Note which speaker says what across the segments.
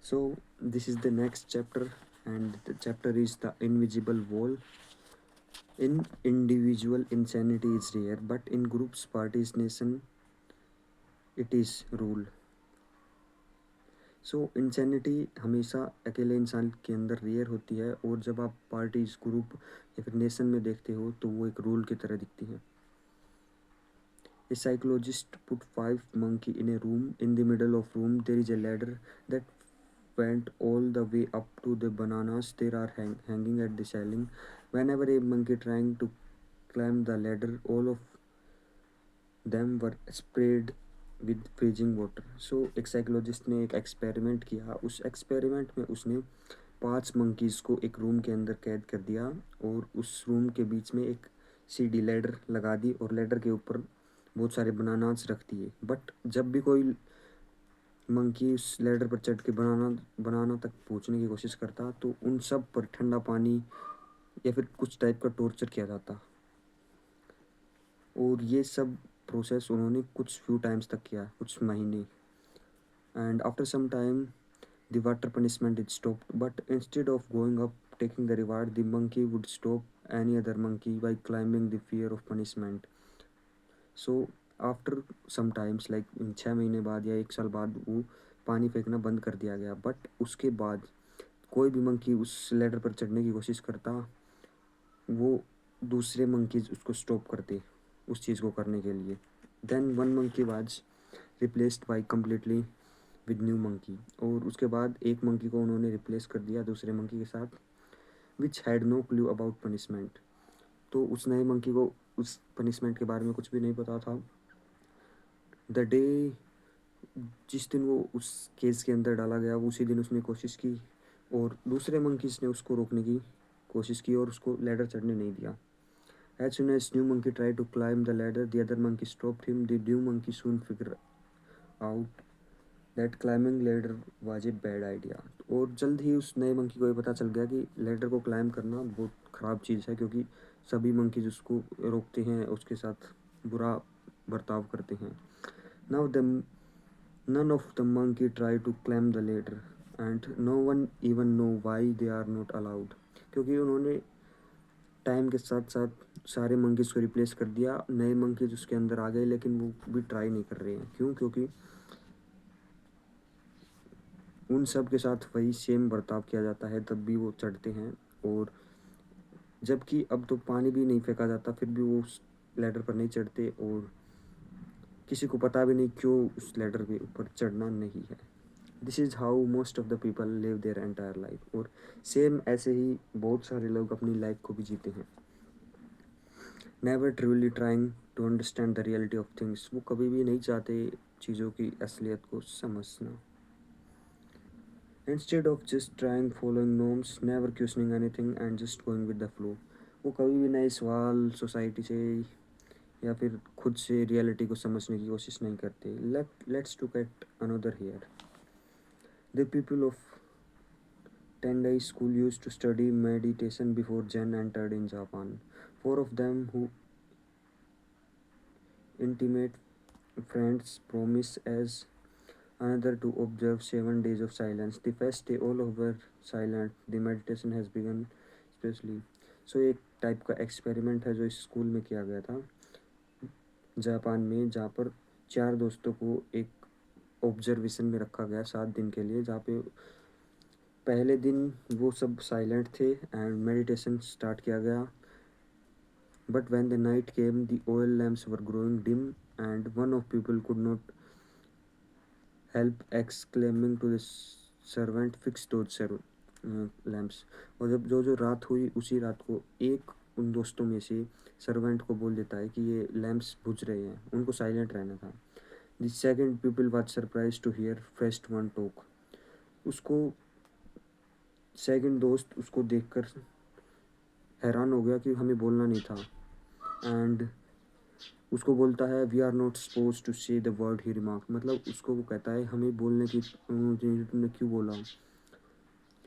Speaker 1: So this is the next chapter, and the chapter is the invisible wall. In individual insanity is rare, but in groups, parties, nation, it is rule. So insanity हमेशा अकेले इंसान के अंदर rare होती है, और जब आप पार्टीज, ग्रुप या फिर नेशन में देखते हो तो वो एक रूल की तरह दिखती है. A psychologist put five monkey in a room. In the middle of room there is a ladder that went all the way up to the bananas. There are hanging at the ceiling. Whenever a monkey trying to climb the ladder, all of them were sprayed with freezing water. So एक psychologist ने एक experiment किया. उस experiment में उसने 5 monkeys को एक room के अंदर कैद कर दिया, और उस रूम के बीच में एक सीढ़ी लैडर लगा दी, और लैडर के ऊपर बहुत सारे बनानास रख दिए. बट जब भी कोई मंकी उस लैडर पर चढ़ के बनाना बनाना तक पहुंचने की कोशिश करता, तो उन सब पर ठंडा पानी या फिर कुछ टाइप का टॉर्चर किया जाता. और ये सब प्रोसेस उन्होंने कुछ फ्यू टाइम्स तक किया, कुछ महीने. And after some time the water punishment is stopped, but instead of going up taking the reward, the monkey would stop any other monkey by climbing the fear of punishment. So after some times, like 6 महीने बाद या 1 साल बाद, वो पानी फेंकना बंद कर दिया गया. बट उसके बाद कोई भी मंकी उस लेडर पर चढ़ने की कोशिश करता, वो दूसरे मंकीज उसको स्टॉप करते उस चीज़ को करने के लिए. Then one monkey was replaced by completely with new monkey. और उसके बाद एक मंकी को उन्होंने रिप्लेस कर दिया दूसरे मंकी के साथ, which had no clue about punishment. तो उस नए मंकी को उस पनिशमेंट के बारे में कुछ भी नहीं पता था. द डे, जिस दिन वो उस केस के अंदर डाला गया, वो उसी दिन उसने कोशिश की, और दूसरे मंकीज ने उसको रोकने की कोशिश की और उसको लैडर चढ़ने नहीं दिया. As soon as new monkey tried to climb the ladder, the other monkey stopped him. The new monkey soon figured out that climbing ladder was a bad idea. और जल्द ही उस नए मंकी को ये पता चल गया कि लैडर को क्लाइम करना बहुत ख़राब चीज़ है, क्योंकि सभी मंकीज उसको रोकते हैं, उसके साथ बुरा बर्ताव करते हैं. Now none of the monkey try to climb the ladder, and no one even know why they are not allowed. क्योंकि उन्होंने टाइम के साथ साथ सारे मंकीज़ को रिप्लेस कर दिया, नए मंकीज उसके अंदर आ गए, लेकिन वो भी ट्राई नहीं कर रहे हैं. क्यों? क्योंकि उन सब के साथ वही सेम बर्ताव किया जाता है, तब भी वो चढ़ते हैं. और जबकि अब तो पानी भी नहीं फेंका जाता, फिर भी वो उस लैडर पर नहीं चढ़ते, और किसी को पता भी नहीं क्यों उस लैडर के ऊपर चढ़ना नहीं है. This is how most of the people live their entire life. और सेम ऐसे ही बहुत सारे लोग अपनी लाइफ को भी जीते हैं. Never truly trying to understand the reality of things. वो कभी भी नहीं चाहते चीज़ों की असलियत को समझना. Instead of just trying following norms, never questioning anything and just going with the flow. वो कभी भी नए सवाल सोसाइटी से या फिर खुद से रियलिटी को समझने की कोशिश नहीं करते. Let's look at another here. The people of Tendai school used to study meditation before Zen entered in Japan. Four of them, who intimate friends, promise as another to observe 7 days of silence. The first day all were silent. The meditation has begun especially. So एक type का experiment है जो इस school में किया गया था Japan में, जहाँ पर 4 दोस्तों को एक ऑब्जर्वेशन में रखा गया 7 दिन के लिए, जहाँ पे पहले दिन वो सब साइलेंट थे एंड मेडिटेशन स्टार्ट किया गया. But when the night came the oil lamps were growing dim, and one of people could not help exclaiming to the servant fix those lamps. और जब जो जो रात हुई, उसी रात को एक उन दोस्तों में से सर्वेंट को बोल देता है कि ये लैम्प्स बुझ रहे हैं, उनको साइलेंट रहना था. The second people was surprise to hear first one talk. उसको सेकेंड दोस्त उसको देखकर हैरान हो गया कि हमें बोलना नहीं था. एंड उसको बोलता है we are not suppose to say the word he remark. मतलब उसको वो कहता है हमें बोलने की तुमने क्यों बोला.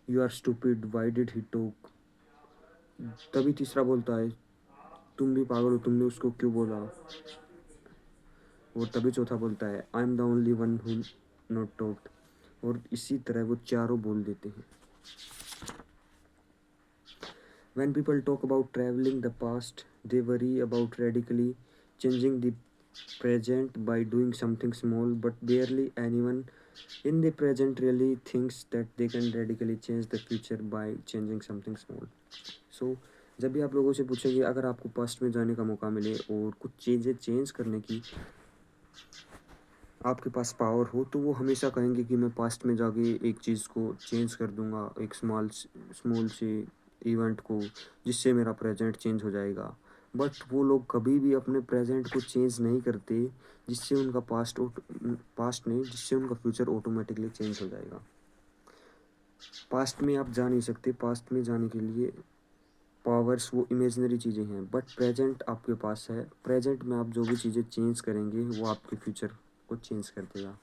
Speaker 1: You are stupid why did he talk. तभी तीसरा बोलता है तुम भी पागल हो, तुमने उसको क्यों बोला. और तभी चौथा बोलता है I am the only one who not talked. और इसी तरह वो चारों बोल देते हैं। When people talk about traveling the past, they worry about radically changing the present by doing something small, but barely anyone in the present really thinks that they can radically change the future by changing something small. So जब भी आप लोगों से पूछेंगे अगर आपको past में जाने का मौका मिले और कुछ चीज़ें चेंज करने की आपके पास पावर हो, तो वो हमेशा कहेंगे कि मैं पास्ट में जाके एक चीज़ को चेंज कर दूंगा, एक स्मॉल से इवेंट को, जिससे मेरा प्रेजेंट चेंज हो जाएगा। बट वो लोग कभी भी अपने प्रेजेंट को चेंज नहीं करते, जिससे उनका पास्ट नहीं, जिससे उनका फ्यूचर ऑटोमेटिकली चेंज हो जाएगा। पास्ट में आप जा नहीं सकते, पास्ट में जाने के लिए पावर्स वो इमेजिनरी चीज़ें हैं, बट प्रेजेंट आपके पास है। प्रेजेंट में आप जो भी चीज़ें चेंज करेंगे वो आपके फ्यूचर को चेंज कर देगा।